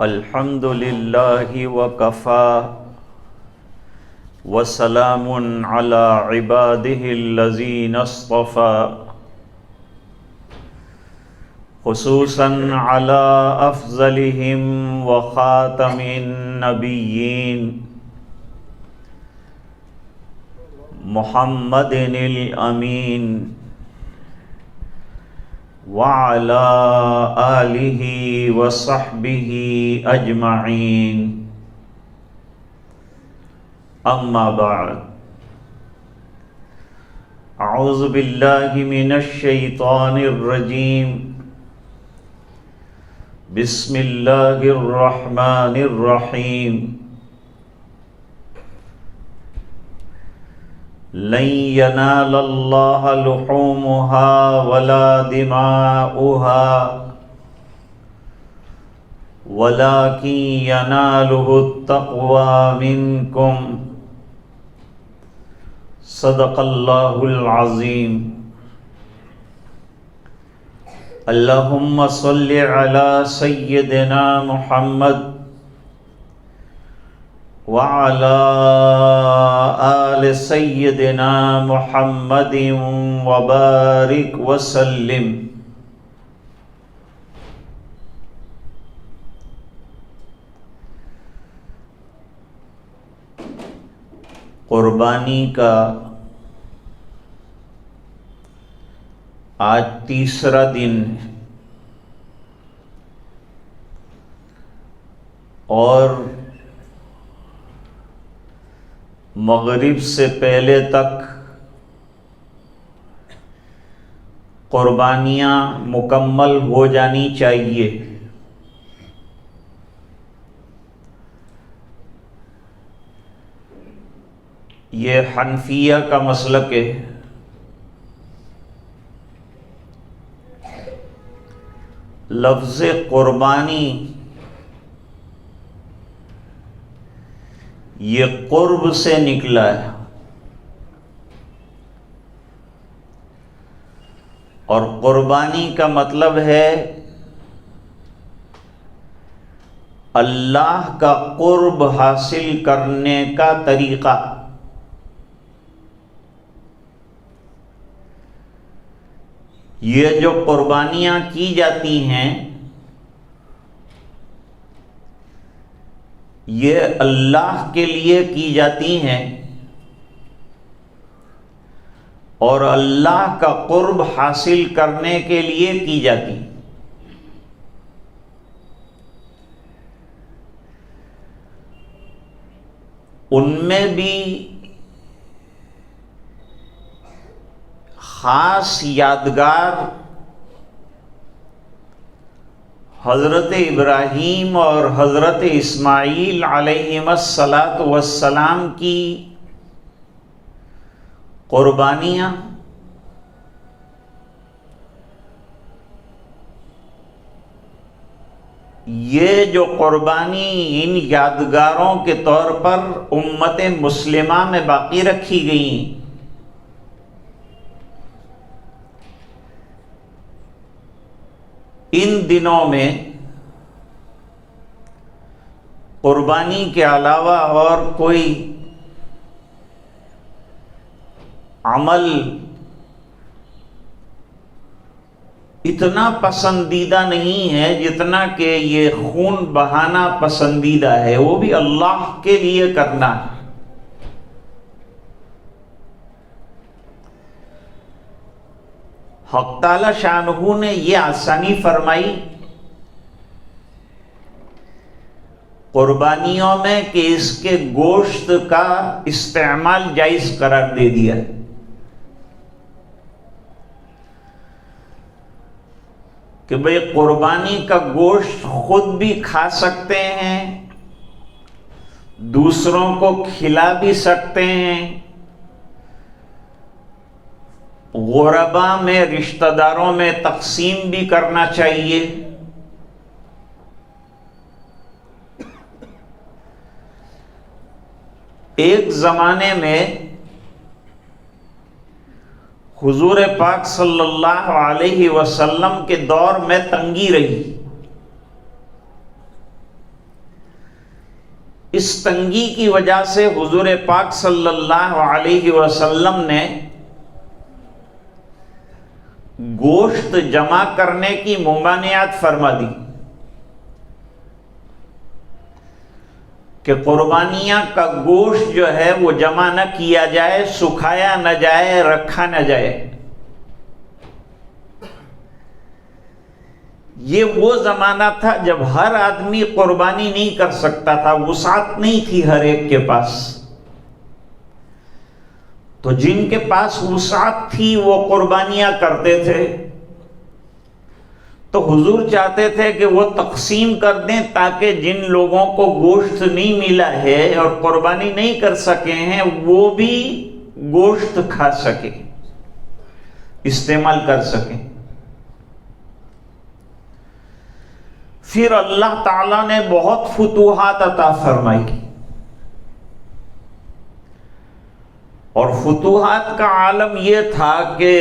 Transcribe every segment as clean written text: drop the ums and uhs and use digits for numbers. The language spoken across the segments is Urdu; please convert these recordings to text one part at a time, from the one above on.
الحمد للہ وکفی وسلام علی عبادہ الذین اصطفی خصوصا علی افضلہم وخاتم النبیین محمد الامین وعلى آلہ وصحبہ اجمعین اما بعد اعوذ باللہ من الشیطان الرجیم بسم اللہ الرحمن الرحیم لن ينال الله لحومها ولا دماؤها ولكن يناله التقوى منكم صدق الله العظيم اللهم صل على سيدنا محمد وعلى آل سيدنا محمد وبارك وسلم قربانی کا آج تیسرا دن ہے اور مغرب سے پہلے تک قربانیاں مکمل ہو جانی چاہیے۔ یہ حنفیہ کا مسلک ہے۔ لفظ قربانی یہ قرب سے نکلا ہے اور قربانی کا مطلب ہے اللہ کا قرب حاصل کرنے کا طریقہ۔ یہ جو قربانیاں کی جاتی ہیں یہ اللہ کے لیے کی جاتی ہیں اور اللہ کا قرب حاصل کرنے کے لیے کی جاتی ہیں۔ ان میں بھی خاص یادگار حضرت ابراہیم اور حضرت اسماعیل علیہم السلام کی قربانیاں یہ جو قربانی ان یادگاروں کے طور پر امت مسلمہ میں باقی رکھی گئیں، ان دنوں میں قربانی کے علاوہ اور کوئی عمل اتنا پسندیدہ نہیں ہے جتنا کہ یہ خون بہانا پسندیدہ ہے، وہ بھی اللہ کے لیے کرنا ہے۔ حق تعالی شانہ نے یہ آسانی فرمائی قربانیوں میں کہ اس کے گوشت کا استعمال جائز قرار دے دیا ہے۔ کہ بھئی قربانی کا گوشت خود بھی کھا سکتے ہیں، دوسروں کو کھلا بھی سکتے ہیں، غربا میں رشتہ داروں میں تقسیم بھی کرنا چاہیے۔ ایک زمانے میں حضور پاک صلی اللہ علیہ وسلم کے دور میں تنگی رہی، اس تنگی کی وجہ سے حضور پاک صلی اللہ علیہ وسلم نے گوشت جمع کرنے کی ممانعت فرما دی کہ قربانیاں کا گوشت جو ہے وہ جمع نہ کیا جائے، سکھایا نہ جائے، رکھا نہ جائے۔ یہ وہ زمانہ تھا جب ہر آدمی قربانی نہیں کر سکتا تھا، وسعت نہیں تھی ہر ایک کے پاس۔ تو جن کے پاس وسعت تھی وہ قربانیاں کرتے تھے، تو حضور چاہتے تھے کہ وہ تقسیم کر دیں تاکہ جن لوگوں کو گوشت نہیں ملا ہے اور قربانی نہیں کر سکے ہیں وہ بھی گوشت کھا سکے، استعمال کر سکیں۔ پھر اللہ تعالیٰ نے بہت فتوحات عطا فرمائی، اور فتوحات کا عالم یہ تھا کہ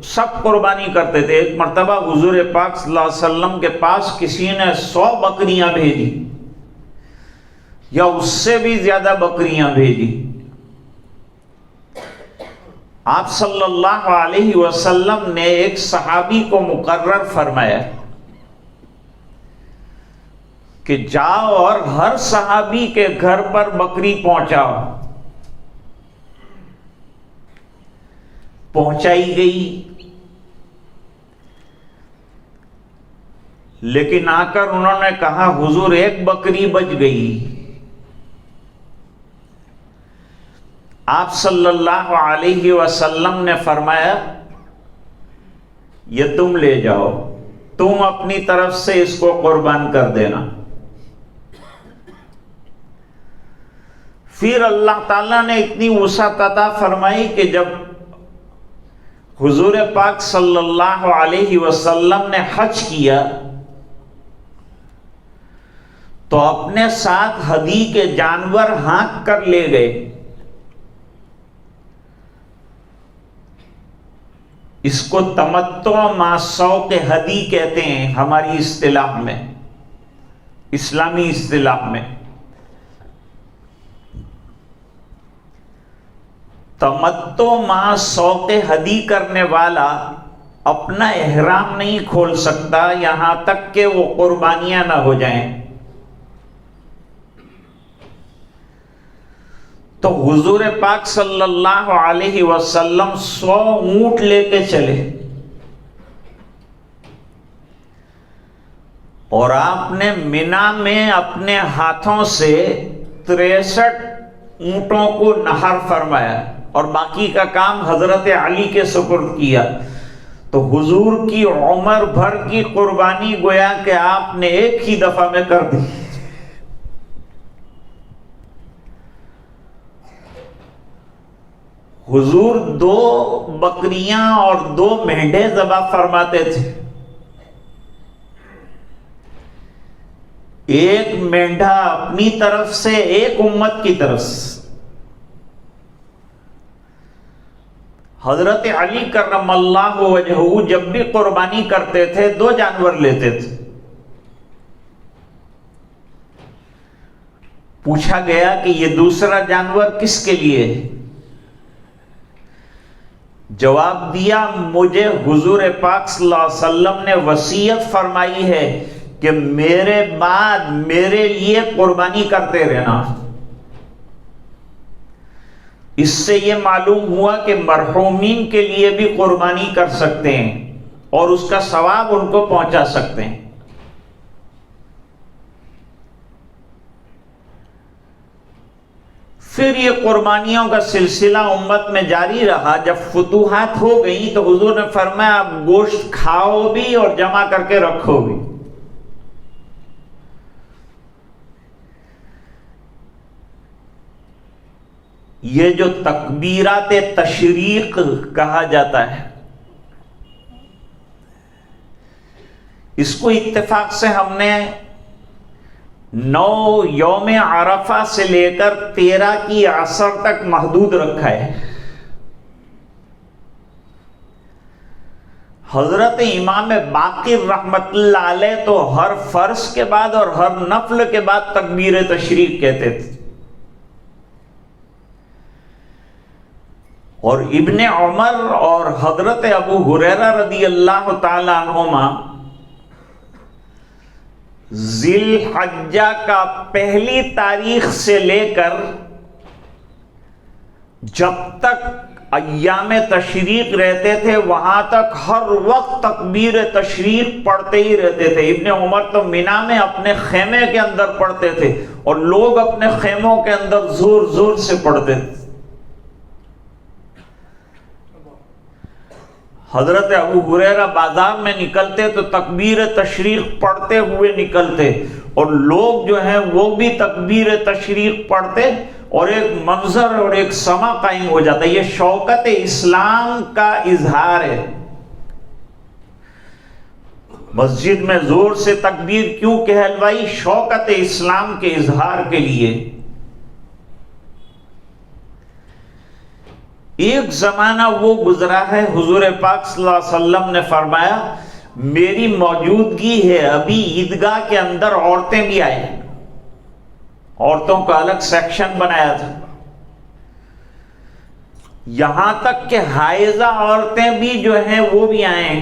سب قربانی کرتے تھے۔ ایک مرتبہ حضور پاک صلی اللہ علیہ وسلم کے پاس کسی نے 100 بکریاں بھیجی یا اس سے بھی زیادہ بکریاں بھیجی۔ آپ صلی اللہ علیہ وسلم نے ایک صحابی کو مقرر فرمایا کہ جاؤ اور ہر صحابی کے گھر پر بکری پہنچاؤ۔ پہنچائی گئی، لیکن آ کر انہوں نے کہا حضور ایک بکری بچ گئی۔ آپ صلی اللہ علیہ وسلم نے فرمایا یہ تم لے جاؤ، تم اپنی طرف سے اس کو قربان کر دینا۔ پھر اللہ تعالیٰ نے اتنی وسعت عطا فرمائی کہ جب حضور پاک صلی اللہ علیہ وسلم نے حج کیا تو اپنے ساتھ ہدی کے جانور ہانک کر لے گئے۔ اس کو تمتع مع سوق ہدی کہتے ہیں ہماری اصطلاح میں، اسلامی اصطلاح میں۔ تمتع مع سوق ہدی کرنے والا اپنا احرام نہیں کھول سکتا یہاں تک کہ وہ قربانیاں نہ ہو جائیں۔ تو حضور پاک صلی اللہ علیہ وسلم 100 اونٹ لے کے چلے، اور آپ نے منا میں اپنے ہاتھوں سے 63 اونٹوں کو نحر فرمایا اور باقی کا کام حضرت علی کے سپرد کیا۔ تو حضور کی عمر بھر کی قربانی گویا کہ آپ نے ایک ہی دفعہ میں کر دی۔ حضور 2 بکریاں اور 2 مینڈھے ذبح فرماتے تھے۔ ایک مینڈھا اپنی طرف سے، ایک امت کی طرف سے۔ حضرت علی کرم اللہ وجہہ جب بھی قربانی کرتے تھے 2 جانور لیتے تھے۔ پوچھا گیا کہ یہ دوسرا جانور کس کے لیے ہے؟ جواب دیا مجھے حضور پاک صلی اللہ علیہ وسلم نے وصیت فرمائی ہے کہ میرے بعد میرے لیے قربانی کرتے رہنا۔ اس سے یہ معلوم ہوا کہ مرحومین کے لیے بھی قربانی کر سکتے ہیں اور اس کا ثواب ان کو پہنچا سکتے ہیں۔ پھر یہ قربانیوں کا سلسلہ امت میں جاری رہا۔ جب فتوحات ہو گئی تو حضور نے فرمایا اب گوشت کھاؤ بھی اور جمع کر کے رکھو بھی۔ یہ جو تکبیرات تشریق کہا جاتا ہے، اس کو اتفاق سے ہم نے 9 یوم عرفہ سے لے کر 13 کی عصر تک محدود رکھا ہے۔ حضرت امام باقر رحمت اللہ علیہ تو ہر فرض کے بعد اور ہر نفل کے بعد تکبیر تشریق کہتے تھے، اور ابن عمر اور حضرت ابو ہریرہ رضی اللہ تعالی عنہما ذی الحجہ کا پہلی تاریخ سے لے کر جب تک ایام تشریق رہتے تھے وہاں تک ہر وقت تکبیر تشریق پڑھتے ہی رہتے تھے۔ ابن عمر تو مینا میں اپنے خیمے کے اندر پڑھتے تھے اور لوگ اپنے خیموں کے اندر زور زور سے پڑھتے تھے۔ حضرت ابو ہریرہ بازار میں نکلتے تو تکبیر تشریق پڑھتے ہوئے نکلتے، اور لوگ جو ہیں وہ بھی تکبیر تشریق پڑھتے، اور ایک منظر اور ایک سما قائم ہو جاتا ہے۔ یہ شوکت اسلام کا اظہار ہے۔ مسجد میں زور سے تکبیر کیوں کہلوائی؟ شوکت اسلام کے اظہار کے لیے۔ ایک زمانہ وہ گزرا ہے، حضور پاک صلی اللہ علیہ وسلم نے فرمایا میری موجودگی ہے، ابھی عیدگاہ کے اندر عورتیں بھی آئیں، عورتوں کا الگ سیکشن بنایا تھا، یہاں تک کہ حائضہ عورتیں بھی جو ہیں وہ بھی آئیں،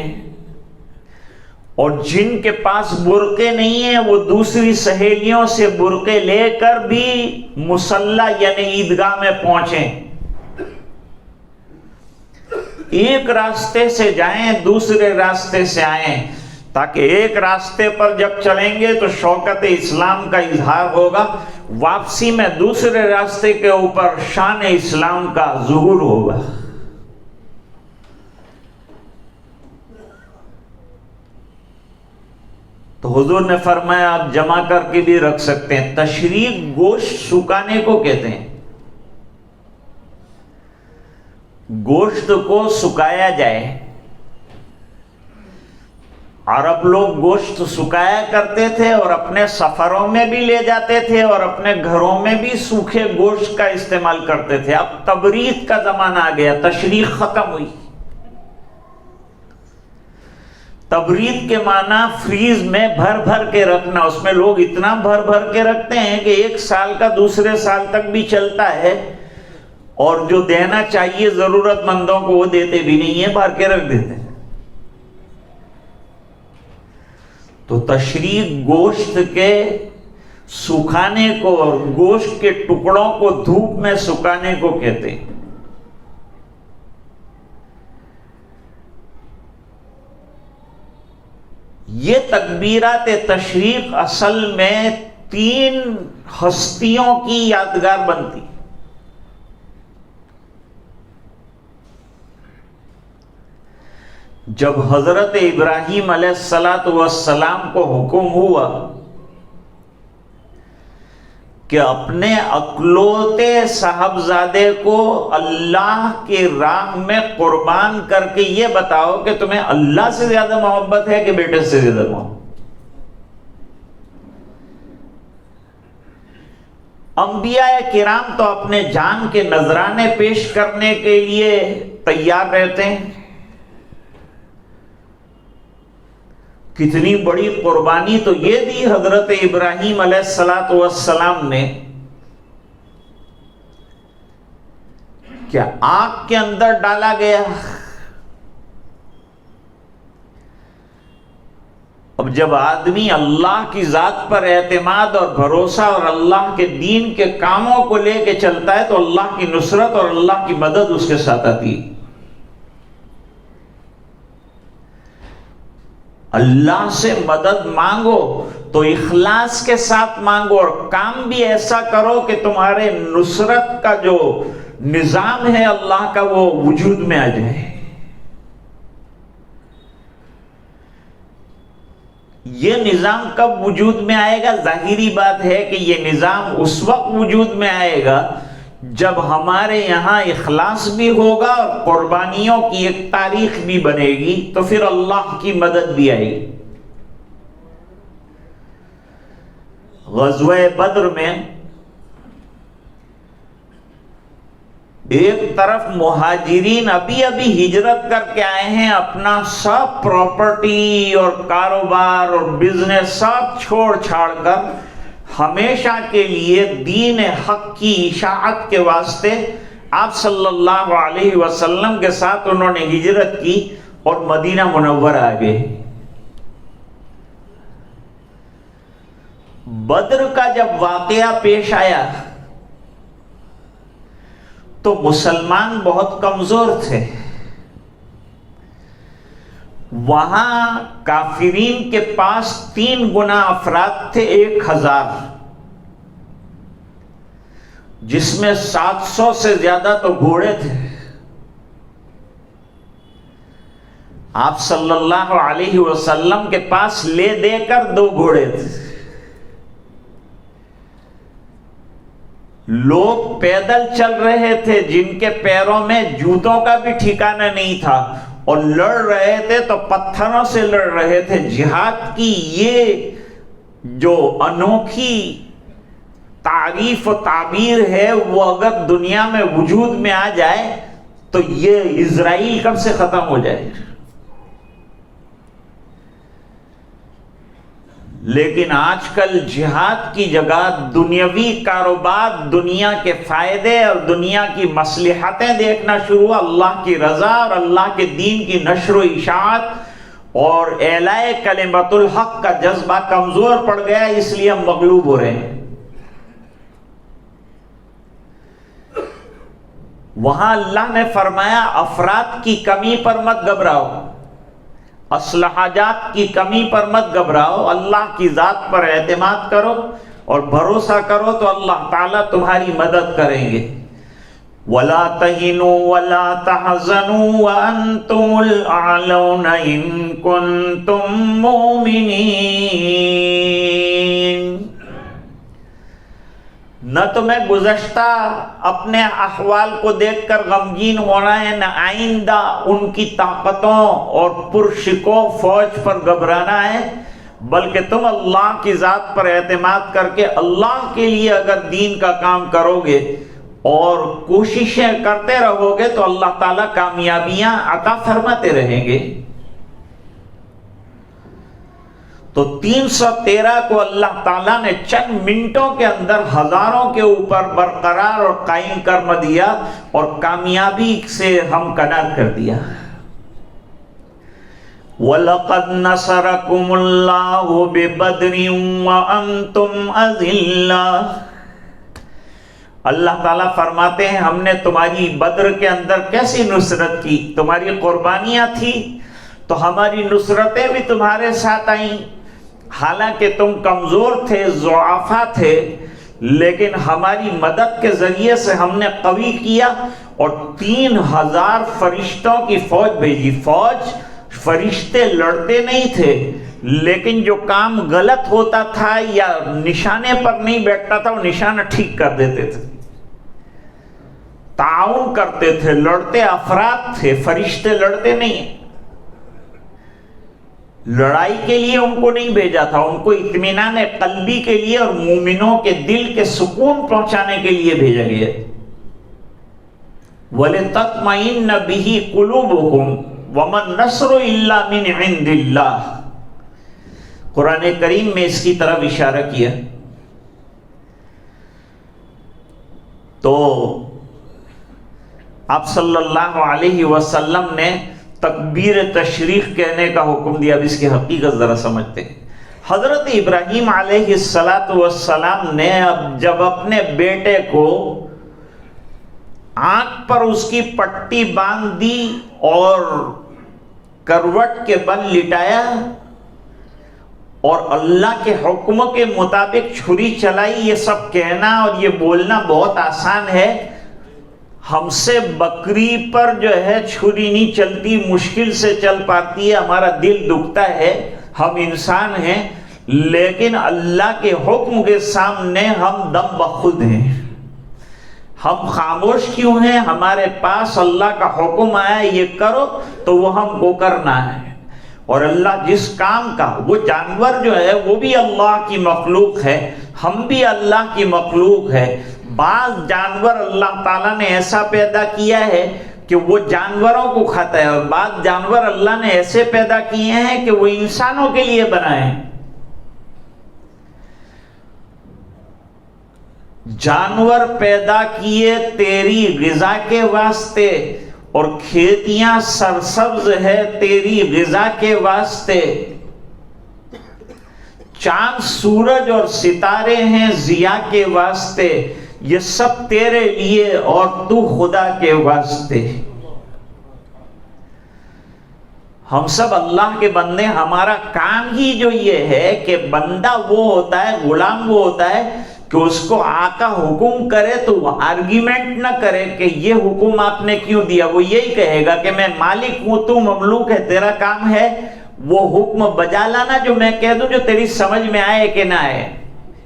اور جن کے پاس برقعے نہیں ہیں وہ دوسری سہیلیوں سے برقعے لے کر بھی مصلی یعنی عیدگاہ میں پہنچیں۔ ایک راستے سے جائیں دوسرے راستے سے آئیں، تاکہ ایک راستے پر جب چلیں گے تو شوکت اسلام کا اظہار ہوگا، واپسی میں دوسرے راستے کے اوپر شان اسلام کا ظہور ہوگا۔ تو حضور نے فرمایا آپ جمع کر کے بھی رکھ سکتے ہیں۔ تشریق گوشت سکانے کو کہتے ہیں، گوشت کو سکایا جائے۔ عرب لوگ گوشت سکایا کرتے تھے اور اپنے سفروں میں بھی لے جاتے تھے اور اپنے گھروں میں بھی سوکھے گوشت کا استعمال کرتے تھے۔ اب تبرید کا زمانہ آ گیا، تشریق ختم ہوئی۔ تبرید کے معنی فریز میں بھر بھر کے رکھنا، اس میں لوگ اتنا بھر بھر کے رکھتے ہیں کہ ایک سال کا دوسرے سال تک بھی چلتا ہے، اور جو دینا چاہیے ضرورت مندوں کو وہ دیتے بھی نہیں ہیں، بھر کے رکھ دیتے ہیں۔ تو تشریق گوشت کے سکھانے کو اور گوشت کے ٹکڑوں کو دھوپ میں سکھانے کو کہتے ہیں۔ یہ تکبیرات تشریق اصل میں 3 ہستیوں کی یادگار بنتی۔ جب حضرت ابراہیم علیہ السلام کو حکم ہوا کہ اپنے اکلوتے صاحبزادے کو اللہ کی راہ میں قربان کر کے یہ بتاؤ کہ تمہیں اللہ سے زیادہ محبت ہے کہ بیٹے سے زیادہ محبت؟ انبیاء کرام تو اپنے جان کے نذرانے پیش کرنے کے لیے تیار رہتے ہیں۔ کتنی بڑی قربانی تو یہ دی حضرت ابراہیم علیہ السلام نے کہ آگ کے اندر ڈالا گیا۔ اب جب آدمی اللہ کی ذات پر اعتماد اور بھروسہ اور اللہ کے دین کے کاموں کو لے کے چلتا ہے تو اللہ کی نصرت اور اللہ کی مدد اس کے ساتھ آتی ہے۔ اللہ سے مدد مانگو تو اخلاص کے ساتھ مانگو، اور کام بھی ایسا کرو کہ تمہارے نصرت کا جو نظام ہے اللہ کا وہ وجود میں آ جائے۔ یہ نظام کب وجود میں آئے گا؟ ظاہری بات ہے کہ یہ نظام اس وقت وجود میں آئے گا جب ہمارے یہاں اخلاص بھی ہوگا اور قربانیوں کی ایک تاریخ بھی بنے گی، تو پھر اللہ کی مدد بھی آئے گی۔ غزوہ بدر میں ایک طرف مہاجرین ابھی ابھی ہجرت کر کے آئے ہیں، اپنا سب پراپرٹی اور کاروبار اور بزنس سب چھوڑ چھاڑ کر ہمیشہ کے لیے دین حق کی اشاعت کے واسطے آپ صلی اللہ علیہ وسلم کے ساتھ انہوں نے ہجرت کی اور مدینہ منورہ آ گئے۔ بدر کا جب واقعہ پیش آیا تو مسلمان بہت کمزور تھے، وہاں کافرین کے پاس 3 گنا افراد تھے 1000، جس میں 700 سے زیادہ تو گھوڑے تھے۔ آپ صلی اللہ علیہ وسلم کے پاس لے دے کر 2 گھوڑے تھے۔ لوگ پیدل چل رہے تھے جن کے پیروں میں جوتوں کا بھی ٹھکانہ نہیں تھا، اور لڑ رہے تھے تو پتھروں سے لڑ رہے تھے۔ جہاد کی یہ جو انوکھی تعریف و تعبیر ہے وہ اگر دنیا میں وجود میں آ جائے تو یہ اسرائیل کب سے ختم ہو جائے۔ لیکن آج کل جہاد کی جگہ دنیاوی کاروبار، دنیا کے فائدے اور دنیا کی مصلحتیں دیکھنا شروع ہوا۔ اللہ کی رضا اور اللہ کے دین کی نشر و اشاعت اور اعلاء کلمت الحق کا جذبہ کمزور پڑ گیا، اس لیے ہم مغلوب ہو رہے ہیں۔ وہاں اللہ نے فرمایا افراد کی کمی پر مت گھبراؤ، اسلحہ جات کی کمی پر مت گھبراؤ، اللہ کی ذات پر اعتماد کرو اور بھروسہ کرو تو اللہ تعالیٰ تمہاری مدد کریں گے۔ وَلَا تَهِنُوا وَلَا تَحْزَنُوا وَأَنْتُمُ الْأَعْلَوْنَ إِن كُنتُم مُؤْمِنِينَ۔ نہ تمہیں گزشتہ اپنے احوال کو دیکھ کر غمگین ہونا ہے، نہ آئندہ ان کی طاقتوں اور پرشکو فوج پر گھبرانا ہے، بلکہ تم اللہ کی ذات پر اعتماد کر کے اللہ کے لیے اگر دین کا کام کرو گے اور کوششیں کرتے رہو گے تو اللہ تعالیٰ کامیابیاں عطا فرماتے رہیں گے۔ تو 313 کو اللہ تعالیٰ نے چند منٹوں کے اندر ہزاروں کے اوپر برقرار اور قائم کر دیا اور کامیابی سے ہمکنار کر دیا۔ وَلَقَدْ نَصَرَكُمُ اللَّهُ بِبَدْرٍ وَأَنْتُمْ أَذِلَّةٌ۔ اللہ تعالیٰ فرماتے ہیں ہم نے تمہاری بدر کے اندر کیسی نصرت کی، تمہاری قربانیاں تھی تو ہماری نصرتیں بھی تمہارے ساتھ آئیں، حالانکہ تم کمزور تھے، ضعفاء تھے، لیکن ہماری مدد کے ذریعے سے ہم نے قوی کیا اور 3000 فرشتوں کی فوج بھیجی۔ فوج فرشتے لڑتے نہیں تھے، لیکن جو کام غلط ہوتا تھا یا نشانے پر نہیں بیٹھتا تھا وہ نشانہ ٹھیک کر دیتے تھے، تعاون کرتے تھے، لڑتے افراد تھے، فرشتے لڑتے نہیں۔ لڑائی کے لیے ان کو نہیں بھیجا تھا، ان کو اطمینان قلبی کے لیے اور مومنوں کے دل کے سکون پہنچانے کے لیے بھیجا گیا۔ وَلِتَطْمَئِنَّ بِهِ قُلُوبُكُمْ وَمَا النَّصْرُ إِلَّا مِنْ عِنْدِ اللَّهِ۔ قرآن کریم میں اس کی طرف اشارہ کیا۔ تو آپ صلی اللہ علیہ وسلم نے تکبیر تشریق کہنے کا حکم دیا۔ اب اس کی حقیقت ذرا سمجھتے ہیں۔ حضرت ابراہیم علیہ السلام نے جب اپنے بیٹے کو آنکھ پر اس کی پٹی باندھ دی اور کروٹ کے بل لٹایا اور اللہ کے حکم کے مطابق چھری چلائی، یہ سب کہنا اور یہ بولنا بہت آسان ہے۔ ہم سے بکری پر جو ہے چھری نہیں چلتی، مشکل سے چل پاتی ہے، ہمارا دل دکھتا ہے، ہم انسان ہیں، لیکن اللہ کے حکم کے سامنے ہم دم بخود ہیں۔ ہم خاموش کیوں ہیں؟ ہمارے پاس اللہ کا حکم آیا یہ کرو تو وہ ہم کو کرنا ہے، اور اللہ جس کام کا، وہ جانور جو ہے وہ بھی اللہ کی مخلوق ہے، ہم بھی اللہ کی مخلوق ہے، بعض جانور اللہ تعالیٰ نے ایسا پیدا کیا ہے کہ وہ جانوروں کو کھاتا ہے، اور بعض جانور اللہ نے ایسے پیدا کیے ہیں کہ وہ انسانوں کے لیے بنائے ہیں۔ جانور پیدا کیے تیری غذا کے واسطے، اور کھیتیاں سرسبز ہے تیری غذا کے واسطے، چاند سورج اور ستارے ہیں ضیاء کے واسطے، یہ سب تیرے لیے اور تو خدا کے واسطے۔ ہم سب اللہ کے بندے، ہمارا کام ہی جو یہ ہے کہ بندہ وہ ہوتا ہے، غلام وہ ہوتا ہے کہ اس کو آقا حکم کرے تو وہ آرگیومنٹ نہ کرے کہ یہ حکم آپ نے کیوں دیا، وہ یہی کہے گا کہ میں مالک ہوں، تو مملوک ہے، تیرا کام ہے وہ حکم بجا لانا جو میں کہہ دوں، جو تیری سمجھ میں آئے کہ نہ آئے۔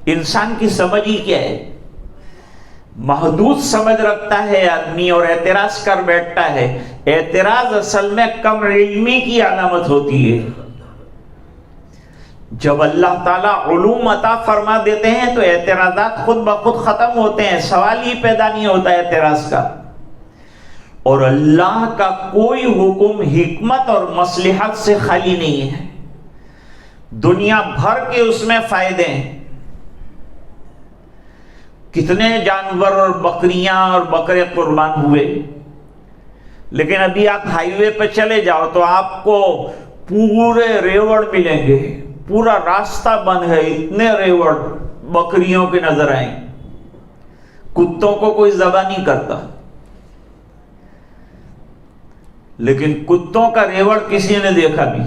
انسان کی سمجھ ہی کیا ہے، محدود سمجھ رکھتا ہے آدمی اور اعتراض کر بیٹھتا ہے۔ اعتراض اصل میں کم علمی کی علامت ہوتی ہے۔ جب اللہ تعالیٰ علوم عطا فرما دیتے ہیں تو اعتراضات خود بخود ختم ہوتے ہیں، سوال ہی پیدا نہیں ہوتا اعتراض کا۔ اور اللہ کا کوئی حکم حکمت اور مصلحت سے خالی نہیں ہے، دنیا بھر کے اس میں فائدے ہیں۔ کتنے جانور اور بکریاں اور بکرے قربان ہوئے، لیکن ابھی آپ ہائی وے پہ چلے جاؤ تو آپ کو پورے ریوڑ ملیں گے، پورا راستہ بند ہے، اتنے ریوڑ بکریوں کے نظر آئیں۔ کتوں کو کوئی ذبح نہیں کرتا، لیکن کتوں کا ریوڑ کسی نے دیکھا بھی،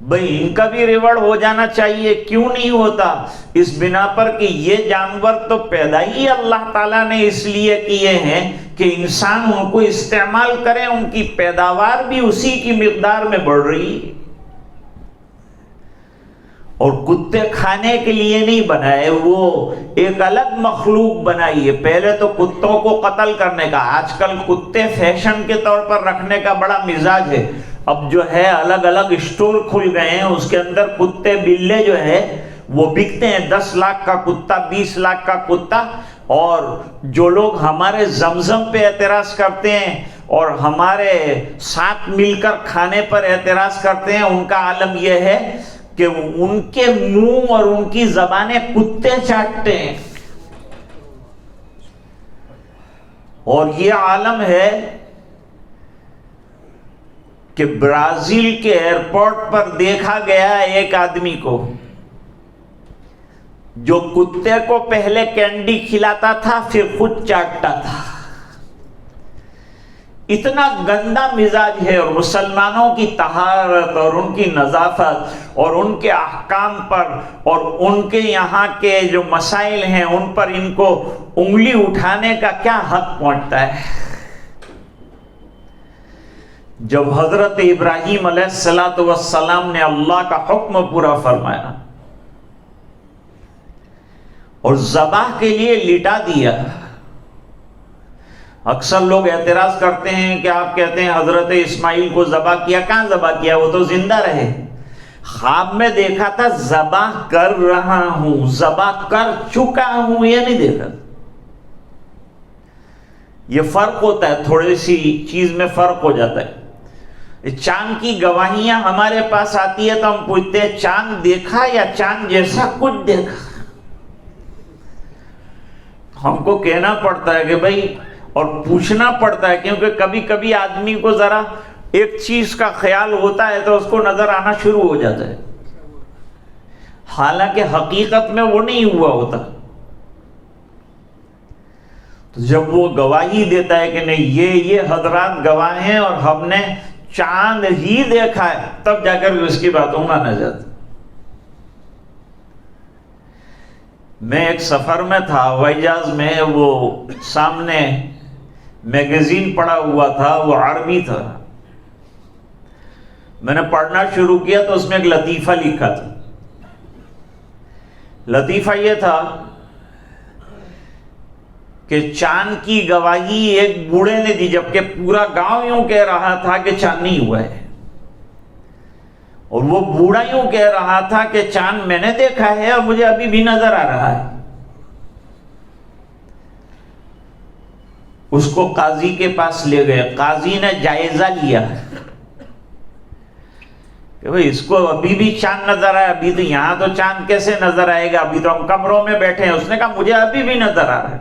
بھئی ان کا بھی ریوڑ ہو جانا چاہیے، کیوں نہیں ہوتا؟ اس بنا پر کہ یہ جانور تو پیدا ہی اللہ تعالیٰ نے اس لیے کیے ہیں کہ انسان ان کو استعمال کرے، ان کی پیداوار بھی اسی کی مقدار میں بڑھ رہی ہے۔ اور کتے کھانے کے لیے نہیں بنائے، وہ ایک الگ مخلوق بنائی ہے۔ پہلے تو کتوں کو قتل کرنے کا، آج کل کتے فیشن کے طور پر رکھنے کا بڑا مزاج ہے۔ اب جو ہے الگ الگ اسٹور کھل گئے ہیں، اس کے اندر کتے بلے جو ہے وہ بکتے ہیں، 10 لاکھ کا کتا، 20 لاکھ کا کتا۔ اور جو لوگ ہمارے زمزم پہ اعتراض کرتے ہیں اور ہمارے ساتھ مل کر کھانے پر اعتراض کرتے ہیں، ان کا عالم یہ ہے کہ ان کے منہ اور ان کی زبانیں کتے چاٹتے ہیں۔ اور یہ عالم ہے کہ برازیل کے ایئرپورٹ پر دیکھا گیا ایک آدمی کو جو کتے کو پہلے کینڈی کھلاتا تھا پھر خود چاٹتا تھا۔ اتنا گندا مزاج ہے، اور مسلمانوں کی طہارت اور ان کی نظافت اور ان کے احکام پر اور ان کے یہاں کے جو مسائل ہیں ان پر ان کو انگلی اٹھانے کا کیا حق پہنچتا ہے؟ جب حضرت ابراہیم علیہ السلام نے اللہ کا حکم پورا فرمایا اور ذبح کے لیے لٹا دیا، اکثر لوگ اعتراض کرتے ہیں کہ آپ کہتے ہیں حضرت اسماعیل کو ذبح کیا، کہاں ذبح کیا؟ وہ تو زندہ رہے۔ خواب میں دیکھا تھا ذبح کر رہا ہوں، ذبح کر چکا ہوں یہ نہیں دیکھا۔ یہ فرق ہوتا ہے، تھوڑی سی چیز میں فرق ہو جاتا ہے۔ چاند کی گواہیاں ہمارے پاس آتی ہے تو ہم پوچھتے ہیں چاند دیکھا یا چاند جیسا کچھ دیکھا؟ ہم کو کہنا پڑتا ہے کہ بھائی، اور پوچھنا پڑتا ہے، کیونکہ کبھی کبھی آدمی کو ذرا ایک چیز کا خیال ہوتا ہے تو اس کو نظر آنا شروع ہو جاتا ہے، حالانکہ حقیقت میں وہ نہیں ہوا ہوتا۔ تو جب وہ گواہی دیتا ہے کہ نہیں یہ حضرات گواہ ہیں اور ہم نے چاند ہی دیکھا ہے، تب جا کر اس کی باتوں مانا جاتا۔ میں ایک سفر میں تھا ہوائی جہاز میں، وہ سامنے میگزین پڑا ہوا تھا، وہ عربی تھا۔ میں نے پڑھنا شروع کیا تو اس میں ایک لطیفہ لکھا تھا۔ لطیفہ یہ تھا کہ چاند کی گواہی ایک بوڑھے نے دی، جبکہ پورا گاؤں یوں کہہ رہا تھا کہ چاند نہیں ہوا ہے، اور وہ بوڑھا یوں کہہ رہا تھا کہ چاند میں نے دیکھا ہے اور مجھے ابھی بھی نظر آ رہا ہے۔ اس کو قاضی کے پاس لے گئے. قاضی نے جائزہ لیا کہ بھئی اس کو ابھی بھی چاند نظر آیا. ابھی تو یہاں تو چاند کیسے نظر آئے گا, ابھی تو ہم کمروں میں بیٹھے ہیں. اس نے کہا مجھے ابھی بھی نظر آ رہا ہے.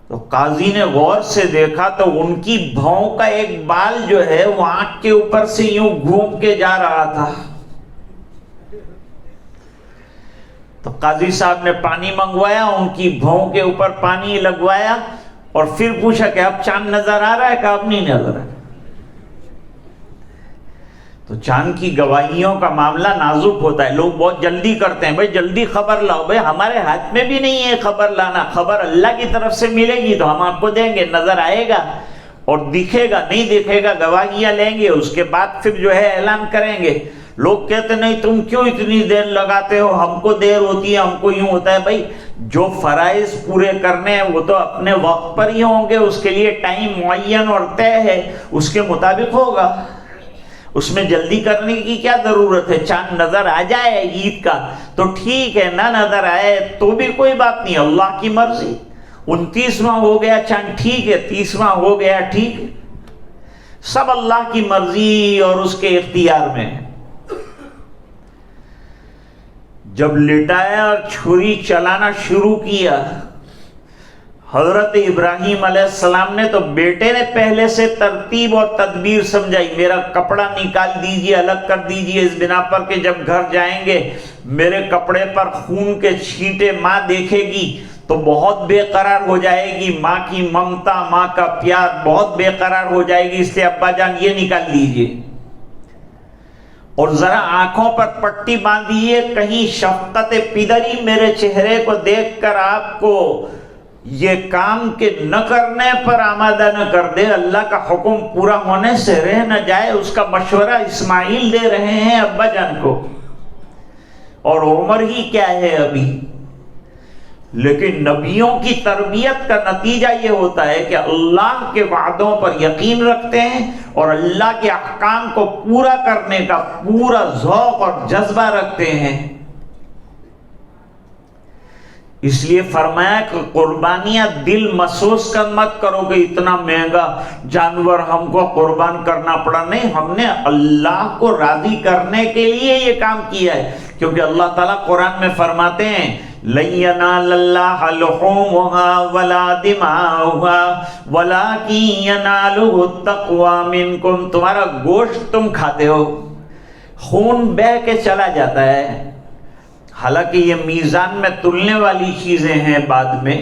تو قاضی نے غور سے دیکھا تو ان کی بھاؤں کا ایک بال جو ہے وہ آنکھ کے اوپر سے یوں گھوم کے جا رہا تھا. تو قاضی صاحب نے پانی منگوایا, ان کی بھاؤں کے اوپر پانی لگوایا اور پھر پوچھا کہ اب چاند نظر آ رہا ہے کہ اب نہیں نظر آ رہا. تو چاند کی گواہیوں کا معاملہ نازک ہوتا ہے. لوگ بہت جلدی کرتے ہیں, بھائی جلدی خبر لاؤ. بھائی ہمارے ہاتھ میں بھی نہیں ہے خبر لانا. خبر اللہ کی طرف سے ملے گی تو ہم آپ کو دیں گے, نظر آئے گا اور دکھے گا, نہیں دکھے گا گواہیاں لیں گے, اس کے بعد پھر جو ہے اعلان کریں گے. لوگ کہتے نہیں تم کیوں اتنی دیر لگاتے ہو, ہم کو دیر ہوتی ہے, ہم کو یوں ہوتا ہے. بھائی جو فرائض پورے کرنے ہیں وہ تو اپنے وقت پر ہی ہوں گے, اس کے لیے ٹائم معین اور طے ہے, اس کے مطابق ہوگا. اس میں جلدی کرنے کی کیا ضرورت ہے؟ چاند نظر آ جائے عید کا تو ٹھیک ہے, نہ نظر آئے تو بھی کوئی بات نہیں, اللہ کی مرضی. 29واں ہو گیا چاند ٹھیک ہے, 30واں ہو گیا ٹھیک ہے, سب اللہ کی مرضی اور اس کے اختیار میں ہے. جب لٹایا اور چھری چلانا شروع کیا, حضرت ابراہیم علیہ السلام نے تو بیٹے نے پہلے سے ترتیب اور تدبیر سمجھائی. میرا کپڑا نکال دیجئے, الگ کر دیجئے, اس بنا پر کہ جب گھر جائیں گے میرے کپڑے پر خون کے چھینٹے ماں دیکھے گی تو بہت بے قرار ہو جائے گی. ماں کی ممتا, ماں کا پیار بہت بے قرار ہو جائے گی, اس لیے ابا جان یہ نکال دیجئے. اور ذرا آنکھوں پر پٹی باندھیے, کہیں شفقت پدری میرے چہرے کو دیکھ کر آپ کو یہ کام کے نہ کرنے پر آمادہ نہ کر دے, اللہ کا حکم پورا ہونے سے رہ نہ جائے. اس کا مشورہ اسماعیل دے رہے ہیں ابا جان کو, اور عمر ہی کیا ہے ابھی. لیکن نبیوں کی تربیت کا نتیجہ یہ ہوتا ہے کہ اللہ کے وعدوں پر یقین رکھتے ہیں اور اللہ کے احکام کو پورا کرنے کا پورا ذوق اور جذبہ رکھتے ہیں. اس لیے فرمایا کہ قربانیاں دل محسوس کر مت کرو کہ اتنا مہنگا جانور ہم کو قربان کرنا پڑا. نہیں, ہم نے اللہ کو راضی کرنے کے لیے یہ کام کیا ہے, کیونکہ اللہ تعالیٰ قرآن میں فرماتے ہیں لَن يَنَالَ اللَّهَ لُحُومُهَا وَلَا دِمَاؤُهَا وَلَكِن يَنَالُهُ التَّقْوَى مِنكُمْ. تمہارا گوشت تم کھاتے ہو, خون بہہ کے چلا جاتا ہے, حالانکہ یہ میزان میں تلنے والی چیزیں ہیں بعد میں,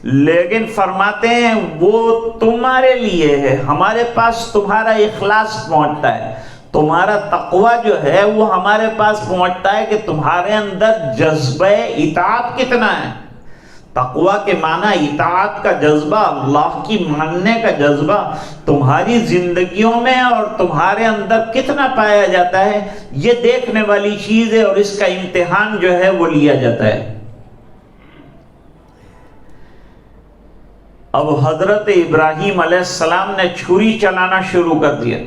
لیکن فرماتے ہیں وہ تمہارے لیے ہے, ہمارے پاس تمہارا اخلاص پہنچتا ہے, تمہارا تقوی جو ہے وہ ہمارے پاس پہنچتا ہے کہ تمہارے اندر جذبہ اطاعت کتنا ہے. تقوی کے معنی اطاعت کا جذبہ, اللہ کی ماننے کا جذبہ تمہاری زندگیوں میں اور تمہارے اندر کتنا پایا جاتا ہے, یہ دیکھنے والی چیز ہے, اور اس کا امتحان جو ہے وہ لیا جاتا ہے. اب حضرت ابراہیم علیہ السلام نے چھری چلانا شروع کر دیا.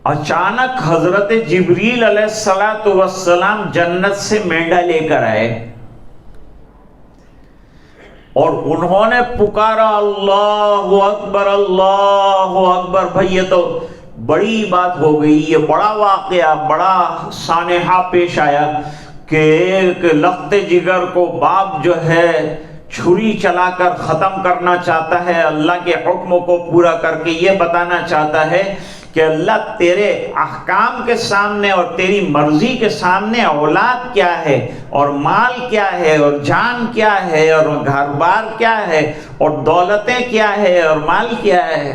اچانک حضرت جبریل علیہ السلام جنت سے مینڈا لے کر آئے اور انہوں نے پکارا اللہ اکبر اللہ اکبر. بھئی یہ تو بڑی بات ہو گئی, یہ بڑا واقعہ, بڑا سانحہ پیش آیا کہ ایک لخت جگر کو باپ جو ہے چھری چلا کر ختم کرنا چاہتا ہے, اللہ کے حکم کو پورا کر کے یہ بتانا چاہتا ہے کہ اللہ تیرے احکام کے سامنے اور تیری مرضی کے سامنے اولاد کیا ہے اور مال کیا ہے اور جان کیا ہے اور گھر بار کیا ہے اور دولتیں کیا ہے اور مال کیا ہے,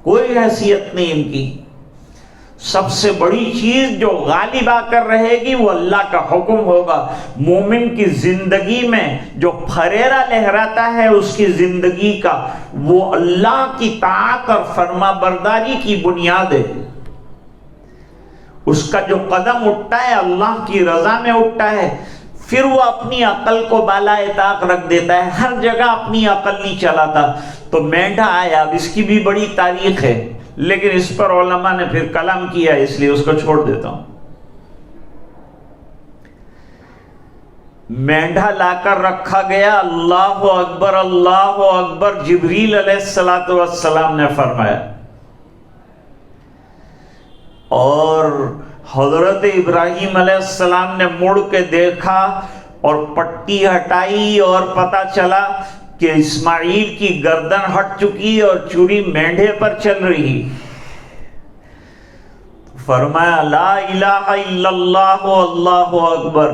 کوئی حیثیت نہیں ان کی. سب سے بڑی چیز جو غالب آ کر رہے گی وہ اللہ کا حکم ہوگا. مومن کی زندگی میں جو پھریرا لہراتا ہے اس کی زندگی کا, وہ اللہ کی طاعت اور فرما برداری کی بنیاد ہے. اس کا جو قدم اٹھتا ہے اللہ کی رضا میں اٹھتا ہے, پھر وہ اپنی عقل کو بالائے طاق رکھ دیتا ہے, ہر جگہ اپنی عقل نہیں چلاتا. تو مینڈا آیا, اب اس کی بھی بڑی تاریخ ہے, لیکن اس پر علماء نے پھر کلام کیا, اس لیے اس کو چھوڑ دیتا ہوں. مینڈھا لا کر رکھا گیا. اللہ اکبر اللہ اکبر جبریل علیہ السلام نے فرمایا. اور حضرت ابراہیم علیہ السلام نے مڑ کے دیکھا اور پٹی ہٹائی اور پتہ چلا کہ اسماعیل کی گردن ہٹ چکی اور چوری مینڈھے پر چل رہی. فرمایا لا الہ الا اللہ اللہ اکبر.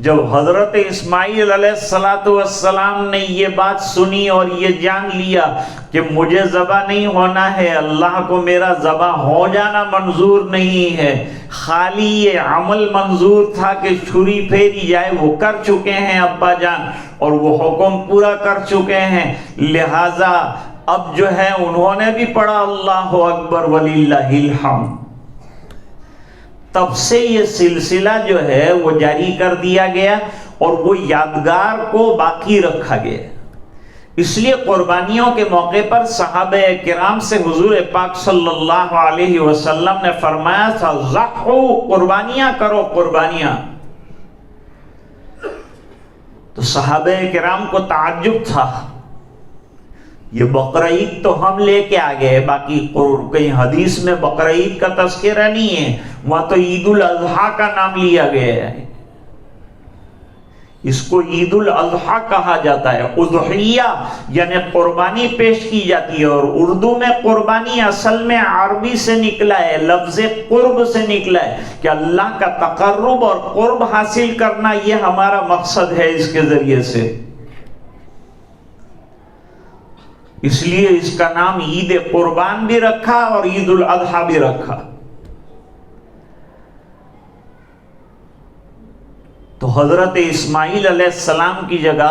جب حضرت اسماعیل علیہ السلام نے یہ بات سنی اور یہ جان لیا کہ مجھے ذبح نہیں ہونا ہے، اللہ کو میرا ذبح ہو جانا منظور نہیں ہے، خالی یہ عمل منظور تھا کہ چھری پھیری جائے، وہ کر چکے ہیں ابا جان اور وہ حکم پورا کر چکے ہیں. لہذا اب جو ہے انہوں نے بھی پڑھا اللہ اکبر وللہ الحمد. تب سے یہ سلسلہ جو ہے وہ جاری کر دیا گیا اور وہ یادگار کو باقی رکھا گیا. اس لیے قربانیوں کے موقع پر صحابہ کرام سے حضور پاک صلی اللہ علیہ وسلم نے فرمایا تھا ذبحوا، قربانیاں کرو قربانیاں. تو صحابہ کرام کو تعجب تھا، یہ بقرہ عید تو ہم لے کے آ گئے، باقی کہیں حدیث میں بقرہ عید کا تذکرہ نہیں ہے، وہاں تو عید الاضحیٰ کا نام لیا گیا ہے. اس کو عید الاضحیٰ کہا جاتا ہے. اضحیہ یعنی قربانی پیش کی جاتی ہے، اور اردو میں قربانی اصل میں عربی سے نکلا ہے، لفظ قرب سے نکلا ہے کہ اللہ کا تقرب اور قرب حاصل کرنا، یہ ہمارا مقصد ہے اس کے ذریعے سے. اس لیے اس کا نام عید قربان بھی رکھا اور عید الاضحیٰ بھی رکھا. تو حضرت اسماعیل علیہ السلام کی جگہ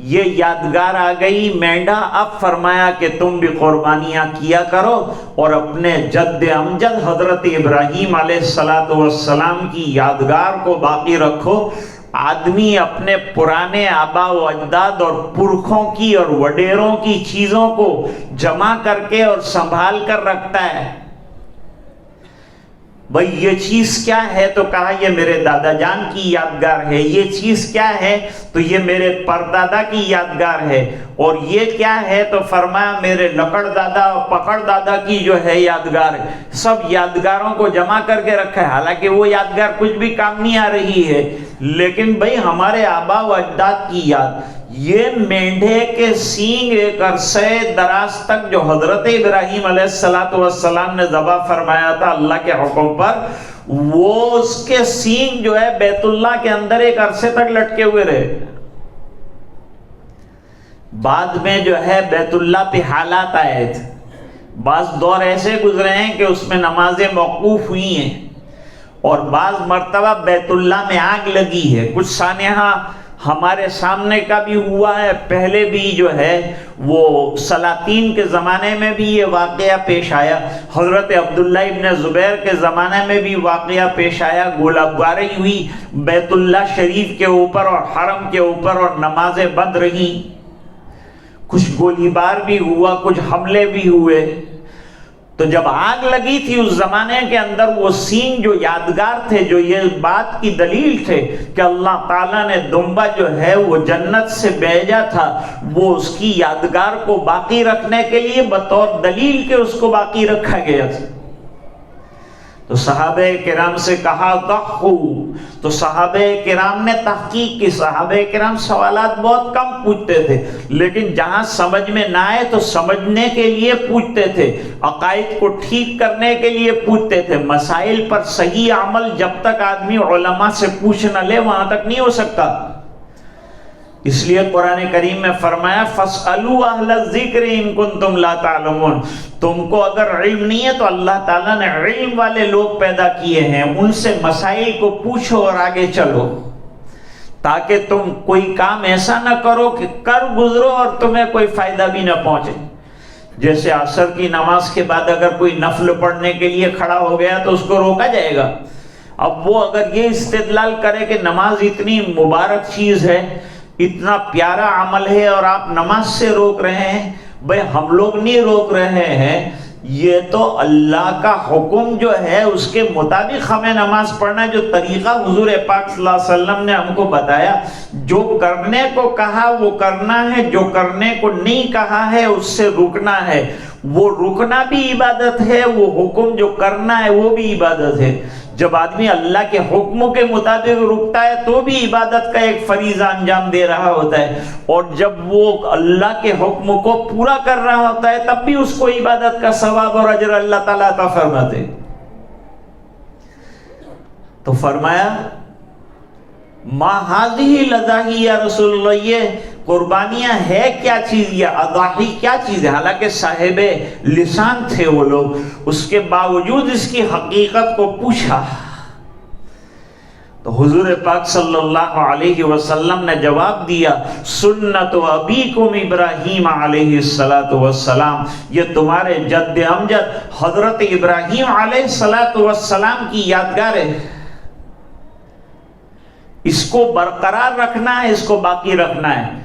یہ یادگار آ گئی مینڈھا. اب فرمایا کہ تم بھی قربانیاں کیا کرو اور اپنے جد امجد حضرت ابراہیم علیہ السلام کی یادگار کو باقی رکھو. آدمی اپنے پرانے آبا و اجداد اور پرکھوں کی اور وڈیروں کی چیزوں کو جمع کر کے اور سنبھال کر رکھتا ہے. بھئی یہ چیز کیا ہے؟ تو کہا یہ میرے دادا جان کی یادگار ہے. یہ چیز کیا ہے؟ تو یہ میرے پردادا کی یادگار ہے. اور یہ کیا ہے؟ تو فرمایا میرے لکڑ دادا اور پکڑ دادا کی جو ہے یادگار ہے. سب یادگاروں کو جمع کر کے رکھا ہے. حالانکہ وہ یادگار کچھ بھی کام نہیں آ رہی ہے، لیکن بھئی ہمارے آبا و اجداد کی یاد. یہ مینڈھے کے سینگ ایک عرصے دراز تک جو حضرت ابراہیم علیہ السلام نے ذبح فرمایا تھا اللہ کے حکم پر، وہ اس کے سینگ جو ہے بیت اللہ کے اندر ایک عرصے تک لٹکے ہوئے رہے. بعد میں جو ہے بیت اللہ پہ حالات آئے تھے. بعض دور ایسے گزرے ہیں کہ اس میں نمازیں موقوف ہوئی ہیں، اور بعض مرتبہ بیت اللہ میں آگ لگی ہے. کچھ سانحہ ہمارے سامنے کا بھی ہوا ہے، پہلے بھی جو ہے وہ سلاطین کے زمانے میں بھی یہ واقعہ پیش آیا. حضرت عبداللہ ابن زبیر کے زمانے میں بھی واقعہ پیش آیا. گولہ باری ہوئی بیت اللہ شریف کے اوپر اور حرم کے اوپر، اور نمازیں بند رہیں. کچھ گولی بار بھی ہوا، کچھ حملے بھی ہوئے. تو جب آگ لگی تھی اس زمانے کے اندر، وہ سین جو یادگار تھے، جو یہ بات کی دلیل تھے کہ اللہ تعالیٰ نے دمبا جو ہے وہ جنت سے بھیجا تھا، وہ اس کی یادگار کو باقی رکھنے کے لیے بطور دلیل کے اس کو باقی رکھا گیا تھا. تو صحابہ کرام سے کہا ضحوا. تو صحابہ کرام نے تحقیق کی. صحابہ کرام سوالات بہت کم پوچھتے تھے، لیکن جہاں سمجھ میں نہ آئے تو سمجھنے کے لیے پوچھتے تھے، عقائد کو ٹھیک کرنے کے لیے پوچھتے تھے. مسائل پر صحیح عمل جب تک آدمی علماء سے پوچھ نہ لے وہاں تک نہیں ہو سکتا. اس لیے قرآن کریم میں فرمایا فَاسْأَلُوا أَهْلَ الذِّكْرِ إِن كُنتُمْ لَا تَعْلَمُونَ. تم کو اگر علم نہیں ہے تو اللہ تعالیٰ نے علم والے لوگ پیدا کیے ہیں، ان سے مسائل کو پوچھو اور آگے چلو، تاکہ تم کوئی کام ایسا نہ کرو کہ کر گزرو اور تمہیں کوئی فائدہ بھی نہ پہنچے. جیسے عصر کی نماز کے بعد اگر کوئی نفل پڑھنے کے لیے کھڑا ہو گیا تو اس کو روکا جائے گا. اب وہ اگر یہ استدلال کرے کہ نماز اتنی مبارک چیز ہے، اتنا پیارا عمل ہے، اور آپ نماز سے روک رہے ہیں، بھئی ہم لوگ نہیں روک رہے ہیں، یہ تو اللہ کا حکم جو ہے اس کے مطابق ہمیں نماز پڑھنا ہے، جو طریقہ حضور پاک صلی اللہ علیہ وسلم نے ہم کو بتایا، جو کرنے کو کہا وہ کرنا ہے، جو کرنے کو نہیں کہا ہے اس سے رکنا ہے۔ وہ رکنا بھی عبادت ہے، وہ حکم جو کرنا ہے وہ بھی عبادت ہے۔ جب آدمی اللہ کے حکموں کے مطابق رکتا ہے تو بھی عبادت کا ایک فریضہ انجام دے رہا ہوتا ہے، اور جب وہ اللہ کے حکم کو پورا کر رہا ہوتا ہے تب بھی اس کو عبادت کا ثواب اور اجر اللہ تعالیٰ عطا فرماتے۔ تو فرمایا ما ہذہ الاضاحی یا رسول اللہ، یہ قربانیاں ہے کیا چیز، یہ اضاحی کیا چیز ہے؟ حالانکہ صاحب لسان تھے وہ لوگ، اس کے باوجود اس کی حقیقت کو پوچھا تو حضور پاک صلی اللہ علیہ وسلم نے جواب دیا، سنت ابیکم ابراہیم علیہ السلام، یہ تمہارے جد امجد حضرت ابراہیم علیہ السلام کی یادگار ہے، اس کو برقرار رکھنا ہے، اس کو باقی رکھنا ہے۔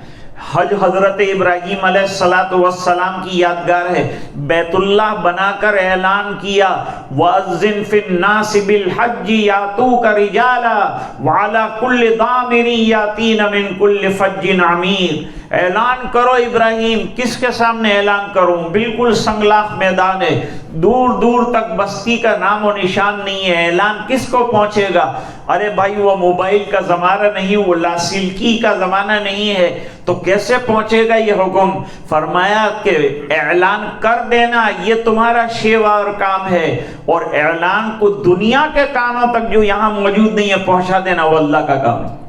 حج حضرت ابراہیم علیہ السلام کی یادگار ہے، بیت اللہ بنا کر اعلان کیا، وَأَذِّن فِي النَّاسِ بِالْحَجِّ يَأْتُوكَ رِجَالًا وَعَلَى كُلِّ ضَامِرٍ يَأْتِينَ مِنْ كُلِّ فَجٍّ عَمِيقٍ، اعلان کرو ابراہیم، کس کے سامنے اعلان کروں؟ بالکل سنگلاخ میدان ہے، دور دور تک بستی کا نام و نشان نہیں ہے، اعلان کس کو پہنچے گا؟ ارے بھائی وہ موبائل کا زمانہ نہیں، وہ لاسلکی کا زمانہ نہیں ہے، تو کیسے پہنچے گا یہ حکم؟ فرمایا کہ اعلان کر دینا یہ تمہارا شیوا اور کام ہے، اور اعلان کو دنیا کے کانوں تک جو یہاں موجود نہیں ہے پہنچا دینا وہ اللہ کا کام ہے۔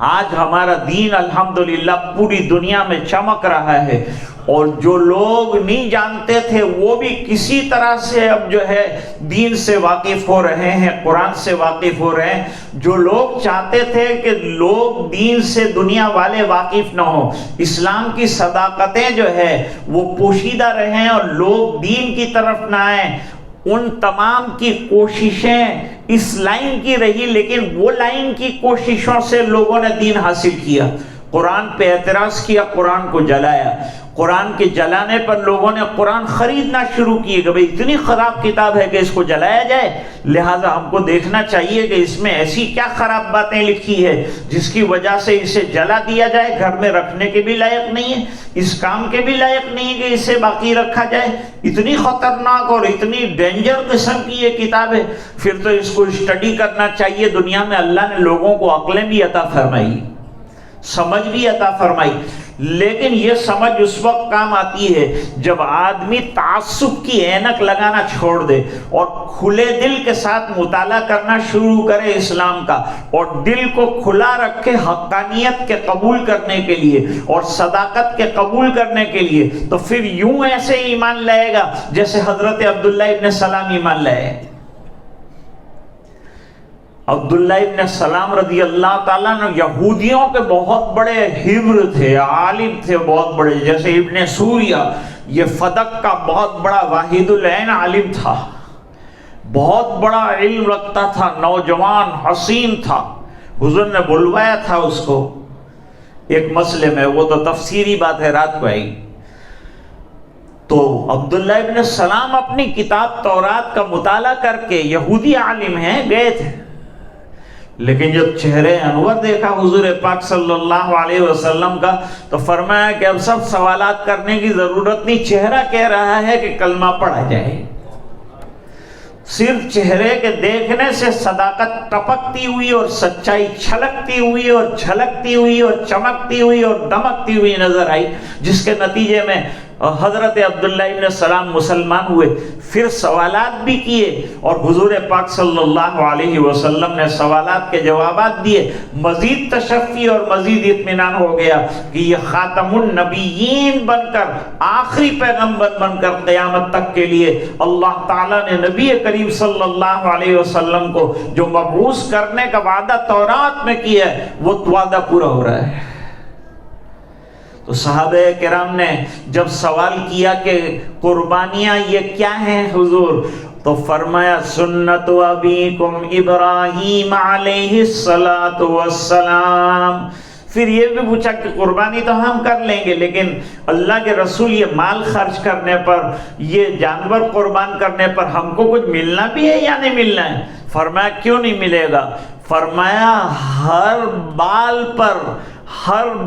آج ہمارا دین الحمدللہ پوری دنیا میں چمک رہا ہے، اور جو لوگ نہیں جانتے تھے وہ بھی کسی طرح سے اب جو ہے دین سے واقف ہو رہے ہیں، قرآن سے واقف ہو رہے ہیں۔ جو لوگ چاہتے تھے کہ لوگ دین سے دنیا والے واقف نہ ہوں، اسلام کی صداقتیں جو ہے وہ پوشیدہ رہیں اور لوگ دین کی طرف نہ آئیں، ان تمام کی کوششیں اس لائن کی رہی، لیکن وہ لائن کی کوششوں سے لوگوں نے دین حاصل کیا۔ قرآن پہ اعتراض کیا، قرآن کو جلایا، قرآن کے جلانے پر لوگوں نے قرآن خریدنا شروع کیے کہ بھئی اتنی خراب کتاب ہے کہ اس کو جلایا جائے، لہٰذا ہم کو دیکھنا چاہیے کہ اس میں ایسی کیا خراب باتیں لکھی ہے جس کی وجہ سے اسے جلا دیا جائے، گھر میں رکھنے کے بھی لائق نہیں ہے، اس کام کے بھی لائق نہیں ہے کہ اسے باقی رکھا جائے، اتنی خطرناک اور اتنی ڈینجر قسم کی یہ کتاب ہے، پھر تو اس کو اسٹڈی کرنا چاہیے۔ دنیا میں اللہ نے لوگوں کو عقلیں بھی عطا فرمائی، سمجھ بھی عطا فرمائی، لیکن یہ سمجھ اس وقت کام آتی ہے جب آدمی تعصب کی اینک لگانا چھوڑ دے اور کھلے دل کے ساتھ مطالعہ کرنا شروع کرے اسلام کا، اور دل کو کھلا رکھے حقانیت کے قبول کرنے کے لیے اور صداقت کے قبول کرنے کے لیے، تو پھر یوں ایسے ایمان لائے گا جیسے حضرت عبداللہ ابن سلام ایمان لائے۔ عبداللہ ابن سلام رضی اللہ تعالیٰ نے یہودیوں کے بہت بڑے حبر تھے، عالم تھے بہت بڑے، جیسے ابن سوریہ یہ فدق کا بہت بڑا واحد العین عالم تھا، بہت بڑا علم رکھتا تھا، نوجوان حسین تھا۔ حضور نے بلوایا تھا اس کو ایک مسئلے میں، وہ تو تفسیری بات ہے، رات کو آئی، تو عبداللہ ابن سلام اپنی کتاب تورات کا مطالعہ کر کے، یہودی عالم ہیں، گئے تھے، لیکن جب چہرے انور دیکھا حضور پاک صلی اللہ علیہ وسلم کا تو فرمایا کہ اب سب سوالات کرنے کی ضرورت نہیں، چہرہ کہہ رہا ہے کہ کلمہ پڑھا جائے۔ صرف چہرے کے دیکھنے سے صداقت ٹپکتی ہوئی اور سچائی چھلکتی ہوئی اور جھلکتی ہوئی اور چمکتی ہوئی اور دمکتی ہوئی نظر آئی، جس کے نتیجے میں حضرت عبداللہ ابن سلام مسلمان ہوئے۔ پھر سوالات بھی کیے اور حضور پاک صلی اللہ علیہ وسلم نے سوالات کے جوابات دیے، مزید تشفی اور مزید اطمینان ہو گیا کہ یہ خاتم النبیین بن کر، آخری پیغمبر بن کر قیامت تک کے لیے اللہ تعالیٰ نے نبی کریم صلی اللہ علیہ وسلم کو جو مبعوث کرنے کا وعدہ تورات میں کیا ہے وہ وعدہ پورا ہو رہا ہے۔ تو صحابہ کرام نے جب سوال کیا کہ قربانیاں یہ کیا ہیں حضور، تو فرمایا سنت ابیکم ابراہیم علیہ السلام، پھر یہ بھی پوچھا کہ قربانی تو ہم کر لیں گے، لیکن اللہ کے رسول یہ مال خرچ کرنے پر، یہ جانور قربان کرنے پر ہم کو کچھ ملنا بھی ہے یا نہیں ملنا ہے؟ فرمایا کیوں نہیں ملے گا؟ فرمایا ہر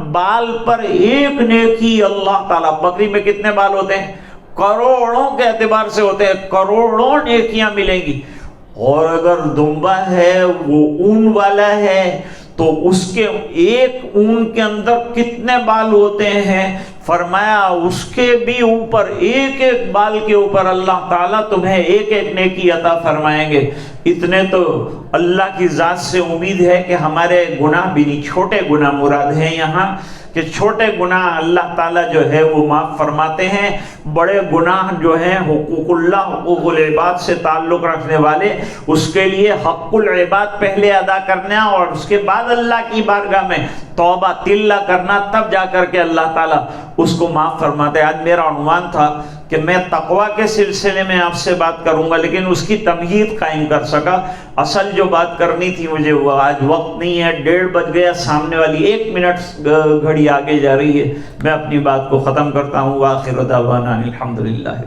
بال پر ایک نیکی اللہ تعالیٰ، بکری میں کتنے بال ہوتے ہیں؟ کروڑوں کے اعتبار سے ہوتے ہیں، کروڑوں نیکیاں ملیں گی۔ اور اگر دمبا ہے وہ اون والا ہے تو اس کے ایک اون کے اندر کتنے بال ہوتے ہیں؟ فرمایا اس کے بھی اوپر، ایک ایک بال کے اوپر اللہ تعالیٰ تمہیں ایک ایک نیکی عطا فرمائیں گے۔ اتنے تو اللہ کی ذات سے امید ہے کہ ہمارے گناہ بھی نہیں، چھوٹے گناہ مراد ہیں یہاں، کہ چھوٹے گناہ اللہ تعالیٰ جو ہے وہ معاف فرماتے ہیں، بڑے گناہ جو ہیں حقوق اللہ، حقوق العباد سے تعلق رکھنے والے، اس کے لیے حق العباد پہلے ادا کرنا اور اس کے بعد اللہ کی بارگاہ میں توبہ تلہ کرنا، تب جا کر کے اللہ تعالیٰ اس کو معاف فرماتے ہیں۔ آج میرا عنوان تھا کہ میں تقوی کے سلسلے میں آپ سے بات کروں گا، لیکن اس کی تمہید قائم کر سکا۔ اصل جو بات کرنی تھی مجھے وہ آج وقت نہیں ہے، 1:30 بج گیا، سامنے والی 1 منٹ گھڑی آگے جا رہی ہے۔ میں اپنی بات کو ختم کرتا ہوں۔ وآخر دعوانا الحمدللہ۔